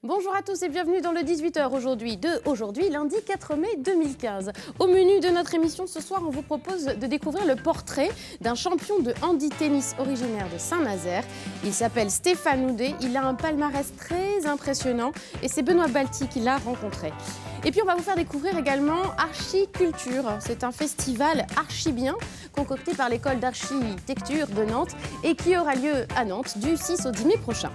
Bonjour à tous et bienvenue dans le 18h aujourd'hui, lundi 4 mai 2015. Au menu de notre émission ce soir, on vous propose de découvrir le portrait d'un champion de handi-tennis originaire de Saint-Nazaire. Il s'appelle Stéphane Houdet, il a un palmarès très impressionnant et c'est Benoît Balti qui l'a rencontré. Et puis on va vous faire découvrir également Archiculture. C'est un festival archi bien concocté par l'école d'architecture de Nantes et qui aura lieu à Nantes du 6 au 10 mai prochain.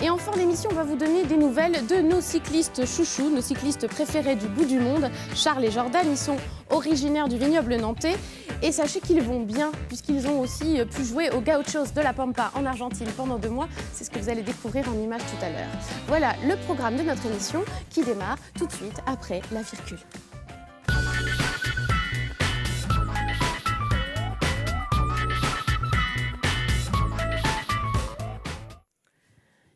Et en fin d'émission, on va vous donner des nouvelles de nos cyclistes chouchous, nos cyclistes préférés du bout du monde. Charles et Jordan, ils sont originaires du vignoble nantais. Et sachez qu'ils vont bien, puisqu'ils ont aussi pu jouer aux Gauchos de la Pampa en Argentine pendant 2 mois. C'est ce que vous allez découvrir en images tout à l'heure. Voilà le programme de notre émission qui démarre tout de suite après la virgule.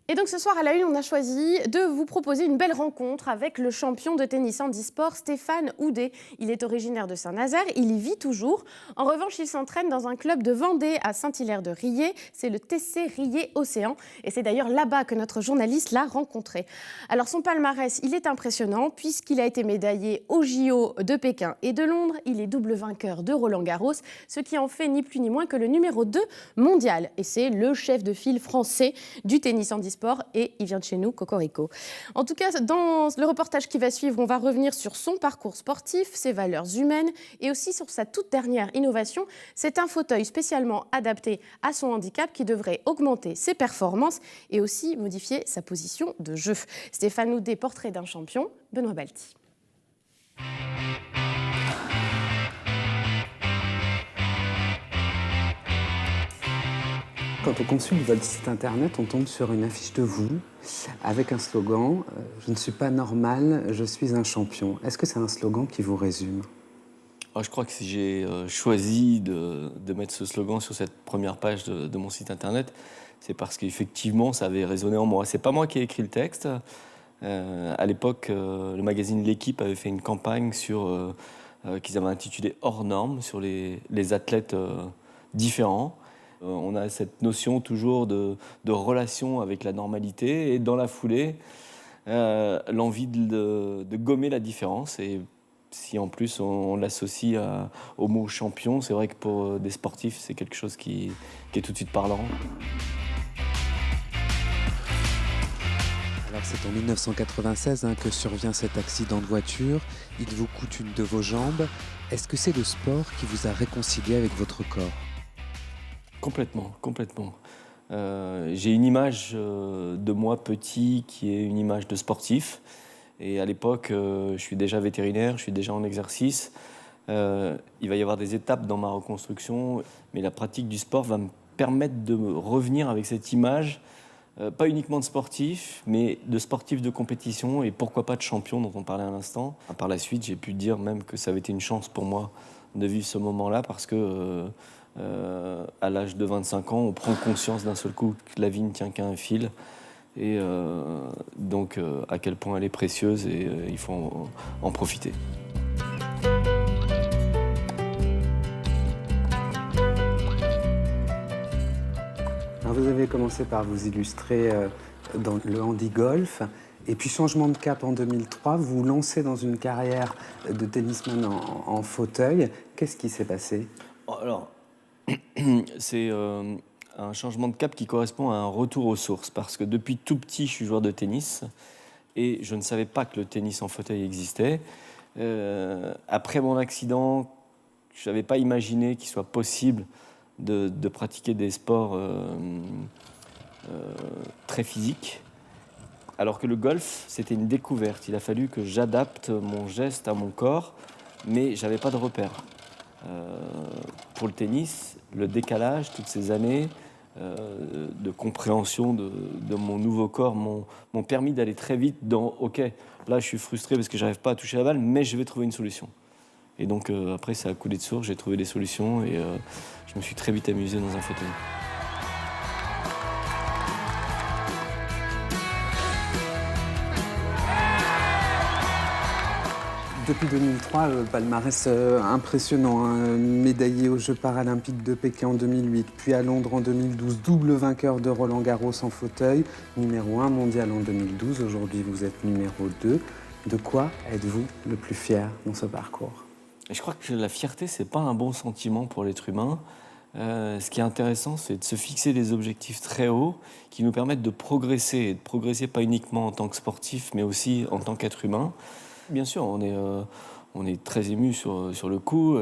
Et donc ce soir à la une, on a choisi de vous proposer une belle rencontre avec le champion de tennis handisport Stéphane Houdet. Il est originaire de Saint-Nazaire, il y vit toujours. En revanche, il s'entraîne dans un club de Vendée à Saint-Hilaire-de-Riez. C'est le TC Riez Océan et c'est d'ailleurs là-bas que notre journaliste l'a rencontré. Alors son palmarès, il est impressionnant puisqu'il a été médaillé aux JO de Pékin et de Londres. Il est double vainqueur de Roland-Garros, ce qui en fait ni plus ni moins que le numéro 2 mondial. Et c'est le chef de file français du tennis handisport. Et il vient de chez nous, Cocorico. En tout cas, dans le reportage qui va suivre, on va revenir sur son parcours sportif, ses valeurs humaines et aussi sur sa toute dernière innovation. C'est un fauteuil spécialement adapté à son handicap qui devrait augmenter ses performances et aussi modifier sa position de jeu. Stéphane Houdet, portrait d'un champion, Benoît Balti. Quand on consulte votre site internet, on tombe sur une affiche de vous avec un slogan « Je ne suis pas normal, je suis un champion ». Est-ce que c'est un slogan qui vous résume ? Je crois que si j'ai choisi de mettre ce slogan sur cette première page de mon site internet, c'est parce qu'effectivement, ça avait résonné en moi. C'est pas moi qui ai écrit le texte. À l'époque, le magazine L'Équipe avait fait une campagne qu'ils avaient intitulée « Hors normes » sur les athlètes différents. On a cette notion toujours de relation avec la normalité et dans la foulée, l'envie de gommer la différence. Et si en plus on l'associe au mot champion, c'est vrai que pour des sportifs, c'est quelque chose qui est tout de suite parlant. Alors c'est en 1996 que survient cet accident de voiture. Il vous coûte une de vos jambes. Est-ce que c'est le sport qui vous a réconcilié avec votre corps ? Complètement. J'ai une image de moi petit qui est une image de sportif. Et à l'époque, je suis déjà vétérinaire, je suis déjà en exercice. Il va y avoir des étapes dans ma reconstruction, mais la pratique du sport va me permettre de revenir avec cette image, pas uniquement de sportif, mais de sportif de compétition et pourquoi pas de champion dont on parlait à l'instant. Par la suite, j'ai pu dire même que ça avait été une chance pour moi de vivre ce moment-là parce que à l'âge de 25 ans, on prend conscience d'un seul coup que la vie ne tient qu'à un fil et donc à quel point elle est précieuse et il faut en profiter. Alors vous avez commencé par vous illustrer dans le handi-golf et puis changement de cap en 2003, vous vous lancez dans une carrière de tennisman en fauteuil. Qu'est-ce qui s'est passé ? Alors, c'est un changement de cap qui correspond à un retour aux sources parce que depuis tout petit, je suis joueur de tennis et je ne savais pas que le tennis en fauteuil existait. Après mon accident, je n'avais pas imaginé qu'il soit possible de pratiquer des sports très physiques, alors que le golf, c'était une découverte. Il a fallu que j'adapte mon geste à mon corps, mais je n'avais pas de repère. Pour le tennis, le décalage, toutes ces années de compréhension de mon nouveau corps m'ont permis d'aller très vite dans « Ok, là je suis frustré parce que je n'arrive pas à toucher la balle, mais je vais trouver une solution ». Et donc après ça a coulé de source, j'ai trouvé des solutions et je me suis très vite amusé dans un fauteuil. Depuis 2003, palmarès impressionnant, hein. Médaillé aux Jeux paralympiques de Pékin en 2008, puis à Londres en 2012, double vainqueur de Roland-Garros en fauteuil, numéro 1 mondial en 2012. Aujourd'hui, vous êtes numéro 2. De quoi êtes-vous le plus fier dans ce parcours? Et je crois que la fierté, c'est pas un bon sentiment pour l'être humain. Ce qui est intéressant, c'est de se fixer des objectifs très hauts qui nous permettent de progresser, et de progresser pas uniquement en tant que sportif, mais aussi en tant qu'être humain. Bien sûr, on est très ému sur le coup,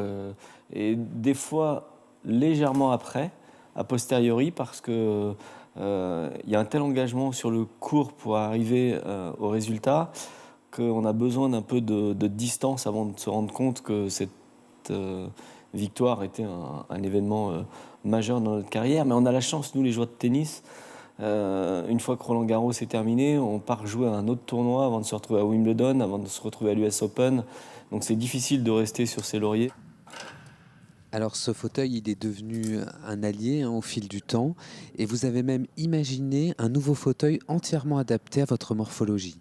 et des fois légèrement après, a posteriori, parce que y a un tel engagement sur le court pour arriver au résultat qu'on a besoin d'un peu de distance avant de se rendre compte que cette victoire était un événement majeur dans notre carrière. Mais on a la chance, nous les joueurs de tennis, une fois que Roland-Garros est terminé, on part jouer à un autre tournoi avant de se retrouver à Wimbledon, avant de se retrouver à l'US Open. Donc c'est difficile de rester sur ses lauriers. Alors ce fauteuil, il est devenu un allié au fil du temps, et vous avez même imaginé un nouveau fauteuil entièrement adapté à votre morphologie.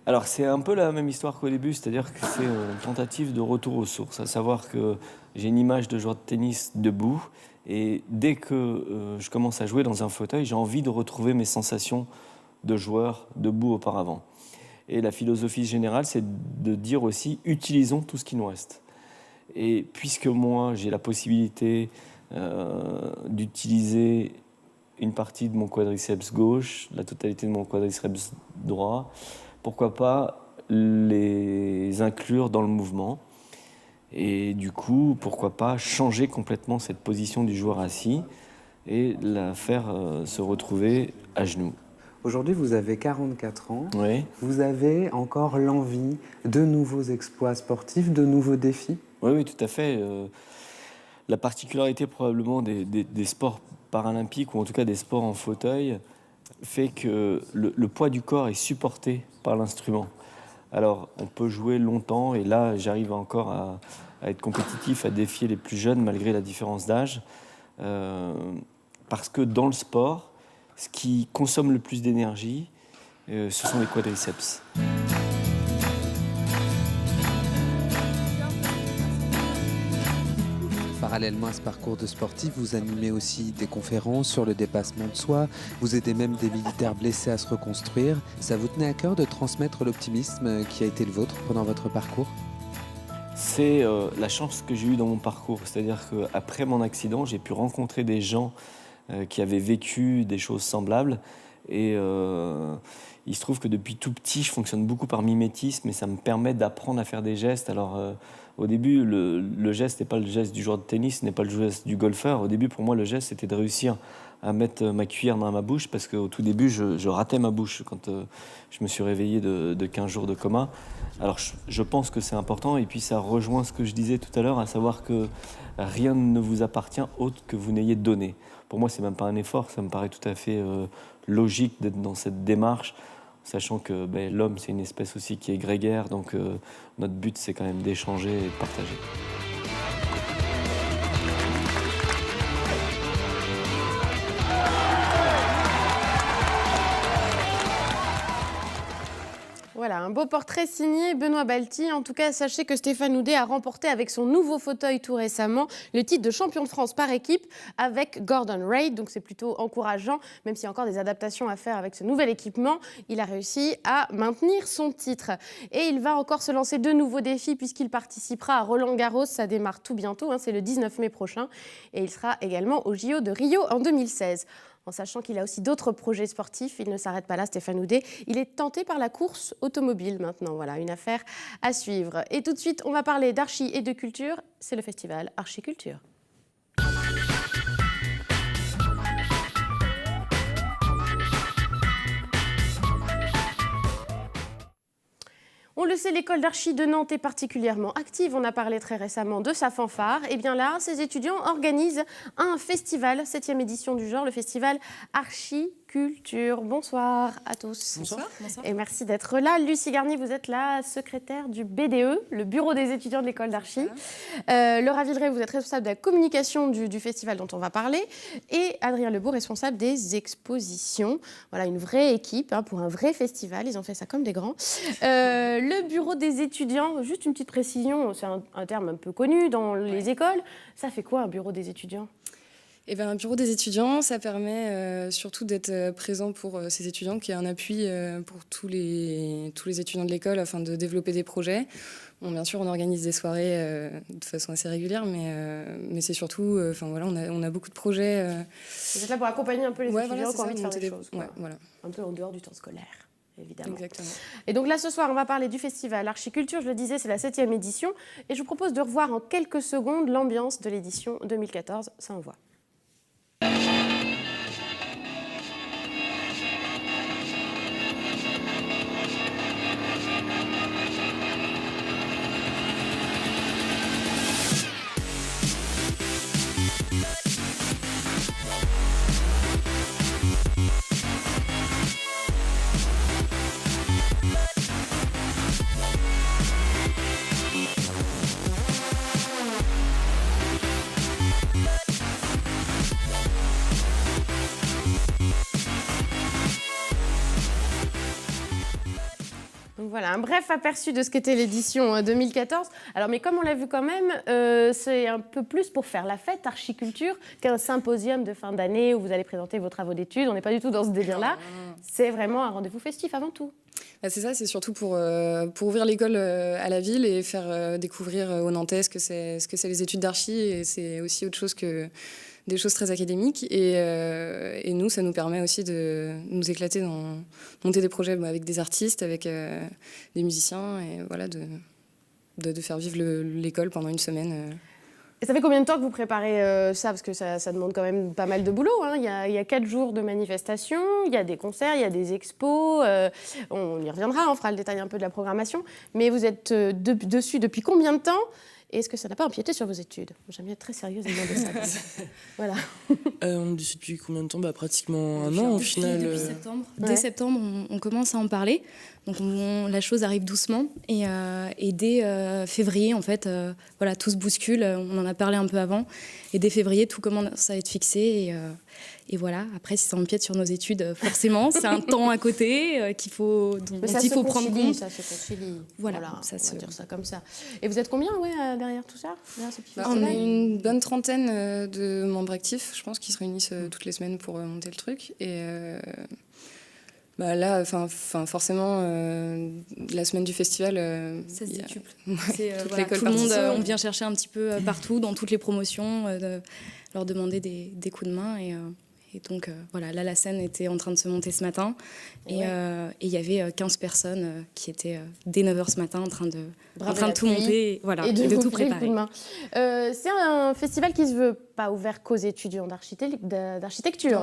Alors c'est un peu la même histoire qu'au début, c'est-à-dire que c'est une tentative de retour aux sources, à savoir que j'ai une image de joueur de tennis debout, et dès que je commence à jouer dans un fauteuil, j'ai envie de retrouver mes sensations de joueur debout auparavant. Et la philosophie générale, c'est de dire aussi, utilisons tout ce qui nous reste. Et puisque moi, j'ai la possibilité d'utiliser une partie de mon quadriceps gauche, la totalité de mon quadriceps droit, pourquoi pas les inclure dans le mouvement? Et du coup, pourquoi pas changer complètement cette position du joueur assis et la faire se retrouver à genoux. Aujourd'hui, vous avez 44 ans. Oui. Vous avez encore l'envie de nouveaux exploits sportifs, de nouveaux défis? Oui, tout à fait. La particularité probablement des sports paralympiques, ou en tout cas des sports en fauteuil, fait que le poids du corps est supporté par l'instrument. Alors, on peut jouer longtemps, et là, j'arrive encore à être compétitif, à défier les plus jeunes, malgré la différence d'âge. Parce que dans le sport, ce qui consomme le plus d'énergie, ce sont les quadriceps. Parallèlement à ce parcours de sportif, vous animez aussi des conférences sur le dépassement de soi, vous aidez même des militaires blessés à se reconstruire. Ça vous tenait à cœur de transmettre l'optimisme qui a été le vôtre pendant votre parcours? C'est la chance que j'ai eue dans mon parcours. C'est-à-dire qu'après mon accident, j'ai pu rencontrer des gens qui avaient vécu des choses semblables. Et il se trouve que depuis tout petit, je fonctionne beaucoup par mimétisme, et ça me permet d'apprendre à faire des gestes. Alors, au début, le geste n'est pas le geste du joueur de tennis, ce n'est pas le geste du golfeur. Au début, pour moi, le geste, c'était de réussir à mettre ma cuillère dans ma bouche, parce qu'au tout début, je ratais ma bouche quand je me suis réveillé de 15 jours de coma. Alors, je pense que c'est important, et puis ça rejoint ce que je disais tout à l'heure, à savoir que rien ne vous appartient autre que vous n'ayez donné. Pour moi, c'est même pas un effort, ça me paraît tout à fait logique d'être dans cette démarche, sachant que l'homme, c'est une espèce aussi qui est grégaire, donc notre but, c'est quand même d'échanger et de partager. Voilà, un beau portrait signé Benoît Balti. En tout cas, sachez que Stéphane Houdet a remporté avec son nouveau fauteuil tout récemment le titre de champion de France par équipe avec Gordon Reid. Donc c'est plutôt encourageant, même s'il y a encore des adaptations à faire avec ce nouvel équipement. Il a réussi à maintenir son titre. Et il va encore se lancer de nouveaux défis puisqu'il participera à Roland-Garros. Ça démarre tout bientôt, c'est le 19 mai prochain. Et il sera également au JO de Rio en 2016. En sachant qu'il a aussi d'autres projets sportifs, il ne s'arrête pas là, Stéphane Houdet. Il est tenté par la course automobile maintenant. Voilà, une affaire à suivre. Et tout de suite, on va parler d'archi et de culture. C'est le festival Archiculture. On le sait, l'école d'archi de Nantes est particulièrement active. On a parlé très récemment de sa fanfare. Et bien là, ces étudiants organisent un festival, 7e édition du genre, le festival Archi Archiculture. Bonsoir à tous. Bonsoir. Et merci d'être là. Lucie Garnier, vous êtes la secrétaire du BDE, le bureau des étudiants de l'école d'archi. Laura Villeray, vous êtes responsable de la communication du festival dont on va parler. Et Adrien Lebeau, responsable des expositions. Voilà, une vraie équipe pour un vrai festival. Ils ont fait ça comme des grands. Le bureau des étudiants, juste une petite précision, c'est un terme un peu connu dans les écoles. Ça fait quoi un bureau des étudiants ? Eh bien, un bureau des étudiants, ça permet surtout d'être présent pour ces étudiants, qui est un appui pour tous les étudiants de l'école afin de développer des projets. Bon, bien sûr, on organise des soirées de façon assez régulière, mais c'est surtout, on a beaucoup de projets. Vous êtes là pour accompagner un peu les étudiants voilà, qui ont envie de faire des choses. choses. Voilà. Un peu en dehors du temps scolaire. Évidemment. Exactement. Et donc là, ce soir, on va parler du festival Archiculture. Je le disais, c'est la 7e édition. Et je vous propose de revoir en quelques secondes l'ambiance de l'édition 2014. Ça envoie. Donc voilà, un bref aperçu de ce qu'était l'édition 2014. Alors, mais comme on l'a vu quand même, c'est un peu plus pour faire la fête, Archiculture, qu'un symposium de fin d'année où vous allez présenter vos travaux d'études. On n'est pas du tout dans ce délire-là. C'est vraiment un rendez-vous festif avant tout. C'est ça, c'est surtout pour ouvrir l'école à la ville et faire découvrir aux Nantais ce que c'est les études d'archi. Et c'est aussi autre chose que des choses très académiques. Et nous, ça nous permet aussi de nous éclater dans monter des projets avec des artistes, avec des musiciens, et voilà, de faire vivre l'école pendant une semaine. Et ça fait combien de temps que vous préparez ça ? Parce que ça demande quand même pas mal de boulot. Il y a 4 jours de manifestations, il y a des concerts, il y a des expos. On y reviendra, on fera le détail un peu de la programmation. Mais vous êtes dessus depuis combien de temps ? Et est-ce que ça n'a pas empiété sur vos études ? J'aime bien être très sérieuse et demander ça. Voilà. On est dessus depuis combien de temps ? Pratiquement un an au final. Depuis septembre. Dès septembre, on commence à en parler. Donc la chose arrive doucement. Et dès février, en fait, tout se bouscule. On en a parlé un peu avant. Et dès février, tout commence à être fixé. Et voilà, après, si ça empiète sur nos études, forcément, c'est un temps à côté dont il faut prendre compte. Ça se concilie. Voilà, on va dire ça comme ça. Et vous êtes combien derrière tout ça ? On est une bonne trentaine de membres actifs, je pense, qui se réunissent toutes les semaines pour monter le truc. Et là, forcément, la semaine du festival... ça se décuple. Tout le monde, on vient chercher un petit peu partout, dans toutes les promotions, leur demander des coups de main. Et donc, là, la scène était en train de se monter ce matin. Et il y avait 15 personnes qui étaient dès 9h ce matin en train de tout monter et de tout préparer. C'est un festival qui ne se veut pas ouvert qu'aux étudiants d'architecture.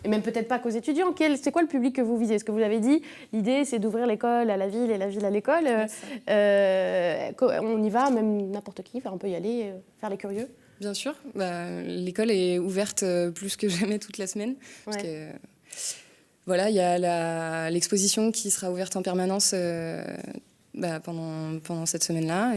Et même peut-être pas qu'aux étudiants. C'est quoi le public que vous visez ? Est-ce que vous l'avez dit ? L'idée, c'est d'ouvrir l'école à la ville et la ville à l'école. On y va, même n'importe qui. On peut y aller, faire les curieux. Bien sûr, l'école est ouverte plus que jamais toute la semaine. Parce que, il y a l'exposition qui sera ouverte en permanence pendant cette semaine-là.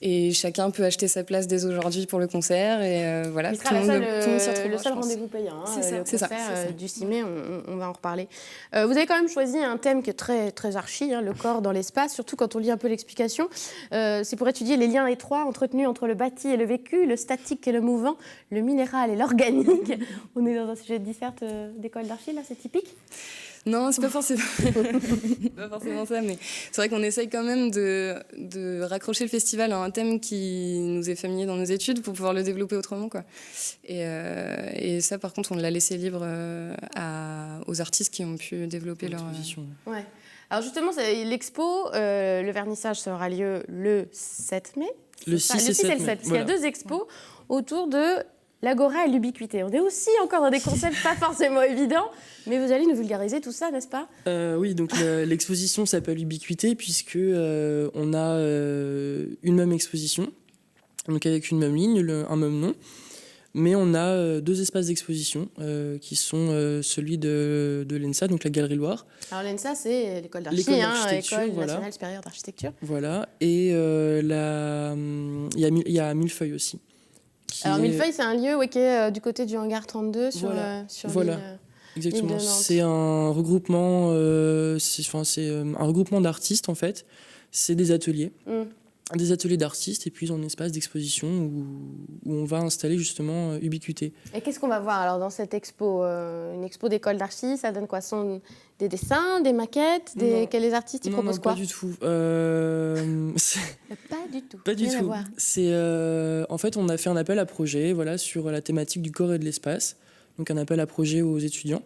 Et chacun peut acheter sa place dès aujourd'hui pour le concert. Et Il sera le seul rendez-vous payant. Le concert du 6 mai, on va en reparler. Vous avez quand même choisi un thème qui est très, très archi, le corps dans l'espace, surtout quand on lit un peu l'explication. C'est pour étudier les liens étroits entretenus entre le bâti et le vécu, le statique et le mouvant, le minéral et l'organique. On est dans un sujet de disserte d'école d'archi, là, c'est typique ? Non, c'est pas forcément ça, mais c'est vrai qu'on essaye quand même de raccrocher le festival à un thème qui nous est familier dans nos études pour pouvoir le développer autrement, quoi. Et ça, par contre, on l'a laissé libre aux artistes qui ont pu développer leur exposition. Ouais. Alors justement, l'expo, le vernissage aura lieu le 7 mai. Le 6 et 7 mai. Parce qu'il y a 2 expos autour de l'agora et l'ubiquité. On est aussi encore dans des concepts pas forcément évidents, mais vous allez nous vulgariser tout ça, n'est-ce pas ? Oui, donc l'exposition s'appelle Ubiquité puisque on a une même exposition, donc avec une même ligne, un même nom. Mais on a 2 espaces d'exposition qui sont celui de l'ENSA, donc la Galerie Loire. Alors l'ENSA, c'est l'école d'archi, L'école d'architecture, École voilà. nationale supérieure d'architecture. Voilà, et il y a Millefeuille aussi. Alors Millefeuille, c'est un lieu qui est du côté du hangar 32 sur Voilà. l'île. Exactement, l'île de Nantes. c'est un regroupement, c'est un regroupement d'artistes en fait. C'est des ateliers. Des ateliers d'artistes et puis ils ont un espace d'exposition où on va installer justement Ubiquité. Et qu'est-ce qu'on va voir alors dans cette expo une expo d'école d'archi, ça donne quoi? Ce sont des dessins, des maquettes, les artistes ils proposent quoi? Pas du tout. Pas du tout. Pas du Rien à tout. voir. C'est en fait on a fait un appel à projet voilà sur la thématique du corps et de l'espace. Donc un appel à projet aux étudiants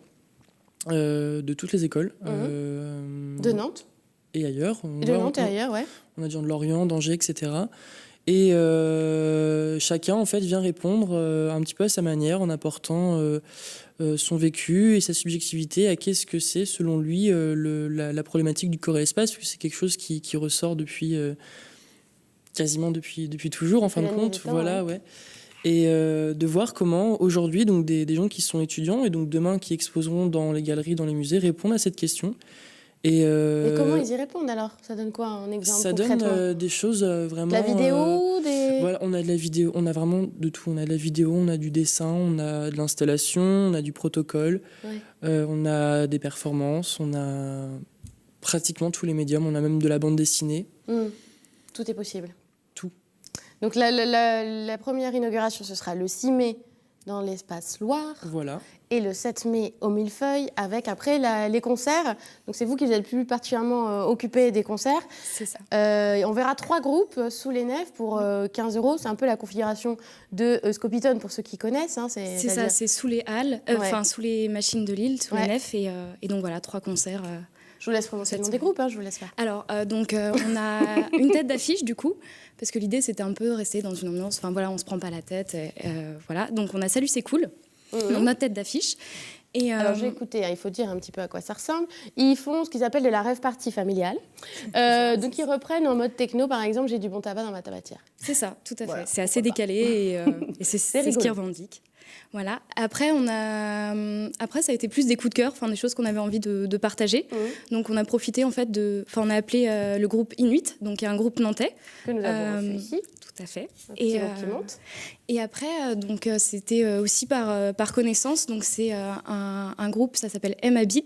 de toutes les écoles De Nantes. Et ailleurs. De Nantes et ailleurs, ouais. On a dit de Lorient, d'Angers, etc. Et chacun, en fait, vient répondre un petit peu à sa manière en apportant son vécu et sa subjectivité à qu'est-ce que c'est, selon lui, la problématique du corps et l'espace, parce que c'est quelque chose qui ressort quasiment depuis toujours, en fin de compte. Voilà, ouais. Et de voir comment, aujourd'hui, donc des gens qui sont étudiants et donc demain qui exposeront dans les galeries, dans les musées, répondent à cette question. Et comment ils y répondent alors? Ça donne quoi un exemple Ça concrètement? donne des choses vraiment... De la vidéo Voilà, on a de la vidéo, on a vraiment de tout. On a de la vidéo, on a du dessin, on a de l'installation, on a du protocole, on a des performances, on a pratiquement tous les médiums, on a même de la bande dessinée. Tout est possible. Tout. Donc la première inauguration, ce sera le 6 mai dans l'espace Loire. Voilà. Et le 7 mai au Millefeuille, avec après les concerts. Donc c'est vous qui êtes plus particulièrement occupés des concerts. C'est ça. On verra 3 groupes sous les nefs pour 15 €. C'est un peu la configuration de Scopitone pour ceux qui connaissent. Hein, c'est ça, c'est sous les halles, sous les machines de Lille, sous les nefs. Et donc voilà, 3 concerts. Je vous laisse prononcer le nom des groupes, je vous laisse faire. Alors, on a une tête d'affiche, du coup, parce que l'idée, c'était un peu rester dans une ambiance, enfin voilà, on se prend pas la tête, voilà. Donc, on a Salut, c'est cool, notre tête d'affiche. Et alors, j'ai écouté, il faut dire un petit peu à quoi ça ressemble. Ils font ce qu'ils appellent de la rave party familiale. Donc, ils reprennent en mode techno, par exemple, j'ai du bon tabac dans ma tabatière. C'est ça, tout à fait. C'est assez décalé et c'est ce qu'ils revendiquent. Voilà. Après, ça a été plus des coups de cœur, des choses qu'on avait envie de partager. Donc, on a profité en fait on a appelé le groupe Inuit, donc un groupe nantais. Que nous avons reçu ici. Tout à fait. Et après, c'était aussi par connaissance. Donc, c'est un groupe, ça s'appelle M-Habit.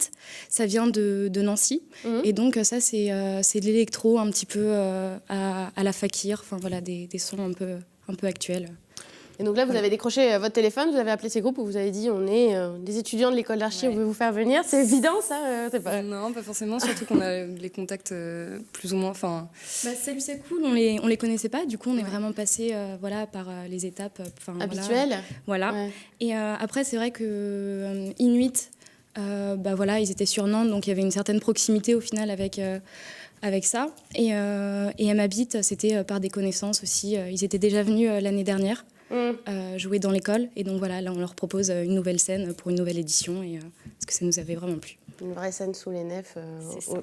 Ça vient de Nancy. Et donc, ça, c'est de l'électro un petit peu à la Fakir. Enfin, voilà, des sons un peu actuels. Et donc là, vous avez décroché votre téléphone, vous avez appelé ces groupes où vous avez dit on est des étudiants de l'école d'archi, on veut vous faire venir. C'est évident, ça Non, pas forcément, surtout qu'on a les contacts plus ou moins... Salut, c'est cool, on les connaissait pas, du coup on est vraiment passé par les étapes habituelles. Voilà. Ouais. Et après, c'est vrai que Inuit, ils étaient sur Nantes, donc il y avait une certaine proximité au final avec ça. Et M-Habit, c'était par des connaissances aussi. Ils étaient déjà venus l'année dernière. Jouer dans l'école, et donc voilà, là on leur propose une nouvelle scène pour une nouvelle édition, et parce que ça nous avait vraiment plu. Une vraie scène sous les nefs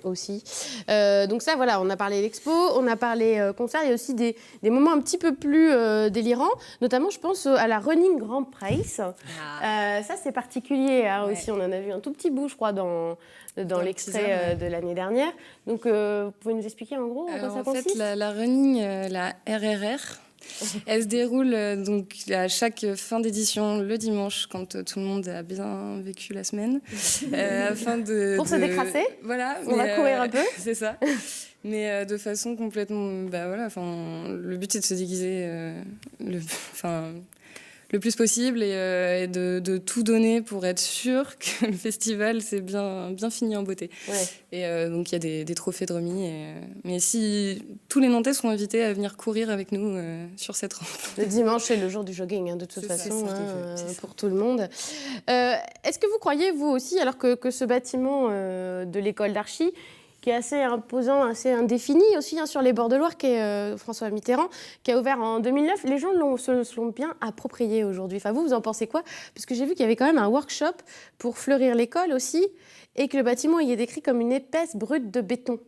aussi. Donc ça, voilà, on a parlé d'expo, on a parlé concert, il y a aussi des moments un petit peu plus délirants, notamment je pense à la Running Grand Prix. Ça c'est particulier aussi, on en a vu un tout petit bout je crois dans l'extrait de l'année dernière. Donc vous pouvez nous expliquer en gros en quoi ça consiste? En fait, la Running, la RRR, elle se déroule donc à chaque fin d'édition le dimanche quand tout le monde a bien vécu la semaine, afin pour se décrasser. Voilà, on va courir un peu. C'est ça. Mais de façon complètement, le but c'est de se déguiser le plus possible et de tout donner pour être sûr que le festival c'est bien fini en beauté. Ouais. Et donc il y a des trophées de remis. Mais si tous les Nantais sont invités à venir courir avec nous sur cette rampe. Le dimanche c'est le jour du jogging de toute façon pour tout le monde. Est-ce que vous croyez vous aussi alors que ce bâtiment de l'école d'archi qui est assez imposant, assez indéfini aussi sur les bords de Loire, qui est François Mitterrand, qui a ouvert en 2009. Les gens se l'ont bien approprié aujourd'hui. Enfin, vous en pensez quoi? Parce que j'ai vu qu'il y avait quand même un workshop pour fleurir l'école aussi, et que le bâtiment y est décrit comme une épaisse brute de béton.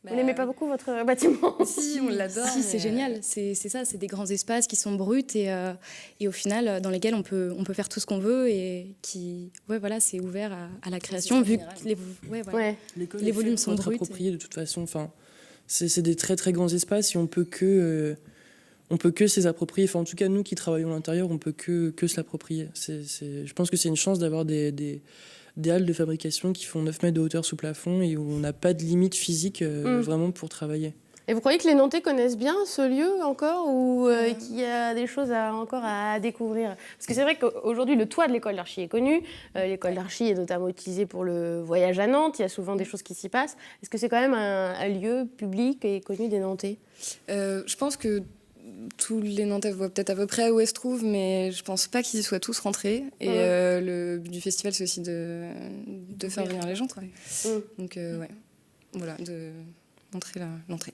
Vous n'aimez pas beaucoup votre bâtiment? Si, on l'adore. Si, c'est génial. C'est ça, c'est des grands espaces qui sont bruts et au final, dans lesquels on peut faire tout ce qu'on veut et qui, ouais, voilà, c'est ouvert à la création, vu que L'école les est volumes faite sont pour être bruts. appropriée de toute façon. Enfin, c'est des très très grands espaces et on peut que s'y approprier. Enfin, en tout cas, nous qui travaillons à l'intérieur, on peut que se l'approprier. Je pense que c'est une chance d'avoir des halles de fabrication qui font 9 mètres de hauteur sous plafond et où on n'a pas de limite physique vraiment pour travailler. Et vous croyez que les Nantais connaissent bien ce lieu encore ou qu'il y a des choses encore à découvrir? Parce que c'est vrai qu'aujourd'hui, le toit de l'école d'archi est connu. L'école d'archi est notamment utilisée pour le voyage à Nantes. Il y a souvent des choses qui s'y passent. Est-ce que c'est quand même un lieu public et connu des Nantais? Je pense que tous les Nantais voient peut-être à peu près où elle se trouve, mais je pense pas qu'ils y soient tous rentrés. Et le but du festival, c'est aussi de faire venir les gens. Donc, ouais, voilà, de montrer l'entrée.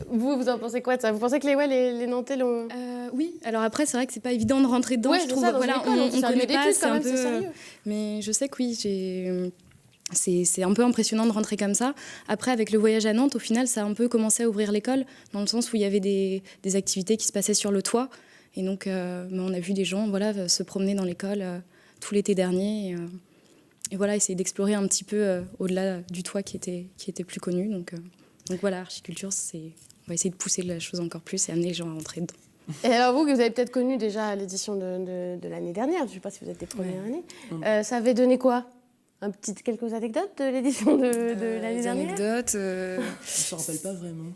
Vous en pensez quoi de ça? Vous pensez que les Nantais l'ont... Oui, alors après, c'est vrai que c'est pas évident de rentrer dedans, Ouais, je trouve. ça, dans Voilà, une école, on c'est un lieu connaît pas, d'études, c'est quand un même, peu. c'est sérieux. Mais je sais que oui, c'est un peu impressionnant de rentrer comme ça. Après, avec le voyage à Nantes, au final, ça a un peu commencé à ouvrir l'école, dans le sens où il y avait des activités qui se passaient sur le toit. Et donc, on a vu des gens se promener dans l'école tout l'été dernier. Et voilà, essayer d'explorer un petit peu au-delà du toit qui était plus connu. Donc voilà, Archiculture, on va essayer de pousser la chose encore plus et amener les gens à rentrer dedans. Et alors vous avez peut-être connu déjà l'édition de l'année dernière, je ne sais pas si vous êtes des premières années, ça avait donné quoi? Quelques anecdotes de l'édition de l'année dernière? Anecdotes. On ne se rappelle pas vraiment.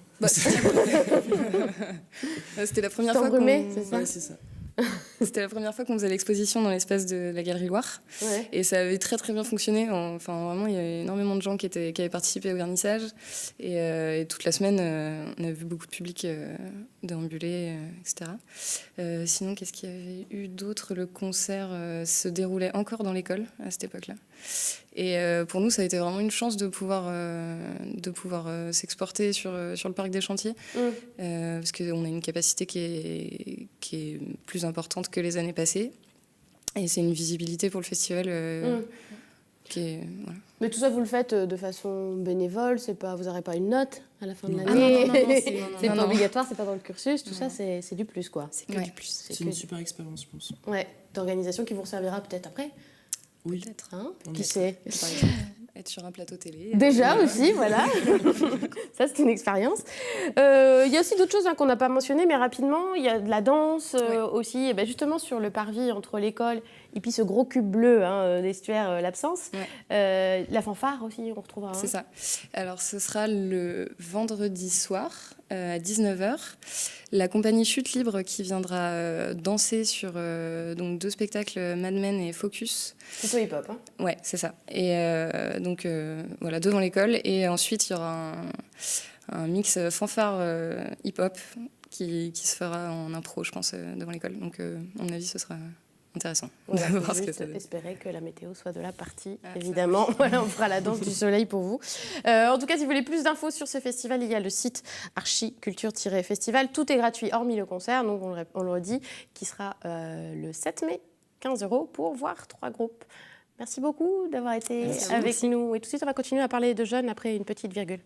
C'était la première fois Embrumé, c'est ça? Ouais, c'est ça. C'était la première fois qu'on faisait l'exposition dans l'espace de la Galerie Loire. Ouais. Et ça avait très très bien fonctionné. Enfin, vraiment, il y avait énormément de gens qui avaient participé au vernissage. Et toute la semaine, on a vu beaucoup de public déambuler, etc. Sinon, qu'est-ce qu'il y avait eu d'autre? Le concert se déroulait encore dans l'école à cette époque-là. Et pour nous, ça a été vraiment une chance de pouvoir s'exporter sur le parc des Chantiers, parce qu'on a une capacité qui est plus importante que les années passées. Et c'est une visibilité pour le festival qui est... Voilà. Mais tout ça, vous le faites de façon bénévole, vous n'aurez pas une note à la fin de Non. l'année. Ah non, C'est pas non. obligatoire, c'est pas dans le cursus, tout ça, c'est du plus, quoi. C'est que du plus. C'est une super expérience, je pense. Ouais, d'organisation qui vous servira peut-être après. Oui. Peut-être, hein? On Qui espère. sait? Par exemple, être sur un plateau télé. Déjà aussi, voilà. Ça, c'est une expérience. Il y a aussi d'autres choses qu'on n'a pas mentionnées, mais rapidement, il y a de la danse aussi. Et ben justement, sur le parvis entre l'école et puis ce gros cube bleu d'estuaire, l'absence. Ouais. La fanfare aussi, on retrouvera. C'est ça. Alors, ce sera le vendredi soir à 19h. La compagnie Chute Libre qui viendra danser sur donc 2 spectacles, Mad Men et Focus. Plutôt hip-hop. Hein. Ouais, c'est ça. Et donc, voilà, devant l'école. Et ensuite, il y aura un mix fanfare hip-hop qui se fera en impro, je pense, devant l'école. Donc, à mon avis, ce sera intéressant. Voilà, de faut voir ce que juste ça donne. espérer que la météo soit de la partie, Ah, évidemment. Voilà, on fera la danse du soleil pour vous. En tout cas, si vous voulez plus d'infos sur ce festival, il y a le site archiculture-festival. Tout est gratuit, hormis le concert, donc on le redit, qui sera le 7 mai, 15 € pour voir 3 groupes. Merci beaucoup d'avoir été avec nous. Et tout de suite, on va continuer à parler de jeunes après une petite virgule.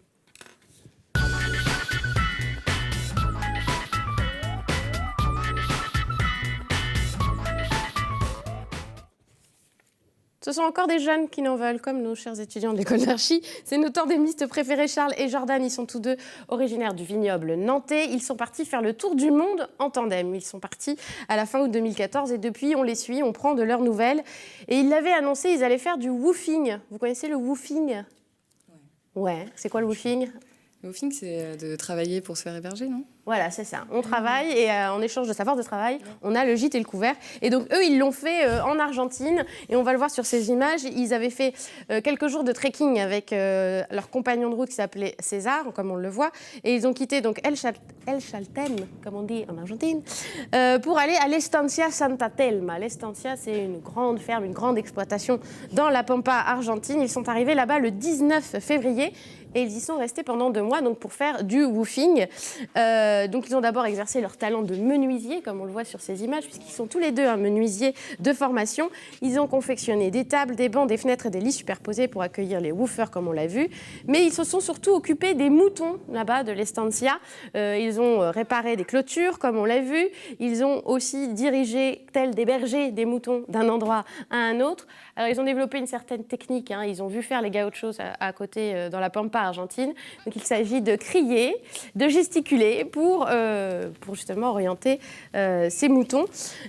Ce sont encore des jeunes qui n'en veulent, comme nos chers étudiants de l'école d'archi. C'est nos tandémistes préférés, Charles et Jordan. Ils sont tous deux originaires du vignoble nantais. Ils sont partis faire le tour du monde en tandem. Ils sont partis à la fin août 2014 et depuis, on les suit, on prend de leurs nouvelles. Et ils l'avaient annoncé, ils allaient faire du woofing. Vous connaissez le woofing? Ouais. C'est quoi le woofing? Le woofing, c'est de travailler pour se faire héberger, non? Voilà, c'est ça. On travaille et en échange de sa force de travail, on a le gîte et le couvert. Et donc, eux, ils l'ont fait en Argentine. Et on va le voir sur ces images. Ils avaient fait quelques jours de trekking avec leur compagnon de route qui s'appelait César, comme on le voit. Et ils ont quitté donc El Chalten, comme on dit en Argentine, pour aller à l'Estancia Santa Telma. L'Estancia, c'est une grande ferme, une grande exploitation dans la Pampa argentine. Ils sont arrivés là-bas le 19 février. Et ils y sont restés pendant 2 mois donc pour faire du woofing. Donc ils ont d'abord exercé leur talent de menuisier, comme on le voit sur ces images, puisqu'ils sont tous les deux menuisiers de formation. Ils ont confectionné des tables, des bancs, des fenêtres et des lits superposés pour accueillir les woofers, comme on l'a vu. Mais ils se sont surtout occupés des moutons, là-bas, de l'estancia. Ils ont réparé des clôtures, comme on l'a vu. Ils ont aussi dirigé, tels des bergers, des moutons d'un endroit à un autre. Alors, ils ont développé une certaine technique. Ils ont vu faire les gauchos à côté, dans la Pampa argentine. Donc, il s'agit de crier, de gesticuler pour justement orienter ces moutons.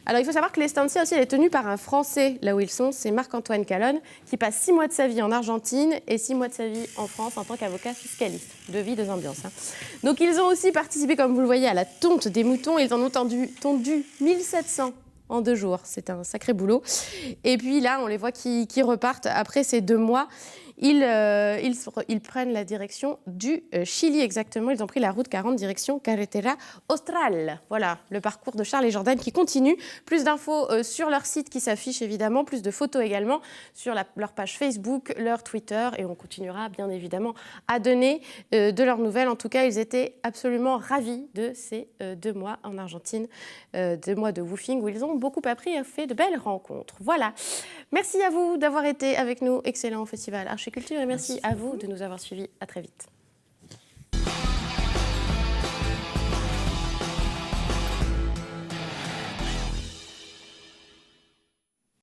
Alors, il faut savoir que l'estancia aussi, elle est tenue par un Français, là où ils sont. C'est Marc-Antoine Calonne, qui passe 6 mois de sa vie en Argentine et 6 mois de sa vie en France en tant qu'avocat fiscaliste. 2 vies, 2 ambiances. Donc, ils ont aussi participé, comme vous le voyez, à la tonte des moutons. Ils en ont tondu 1700 en 2 jours. C'est un sacré boulot. Et puis là, on les voit qui repartent après ces 2 mois. Ils prennent la direction du Chili, exactement. Ils ont pris la route 40, direction Carretera Austral. Voilà, le parcours de Charles et Jordan qui continue. Plus d'infos sur leur site qui s'affiche, évidemment. Plus de photos également sur leur page Facebook, leur Twitter. Et on continuera, bien évidemment, à donner de leurs nouvelles. En tout cas, ils étaient absolument ravis de ces 2 mois en Argentine. 2 mois de woofing où ils ont beaucoup appris et fait de belles rencontres. Voilà. Merci à vous d'avoir été avec nous. Excellent festival Archiculture et merci à vous de nous avoir suivis. À très vite.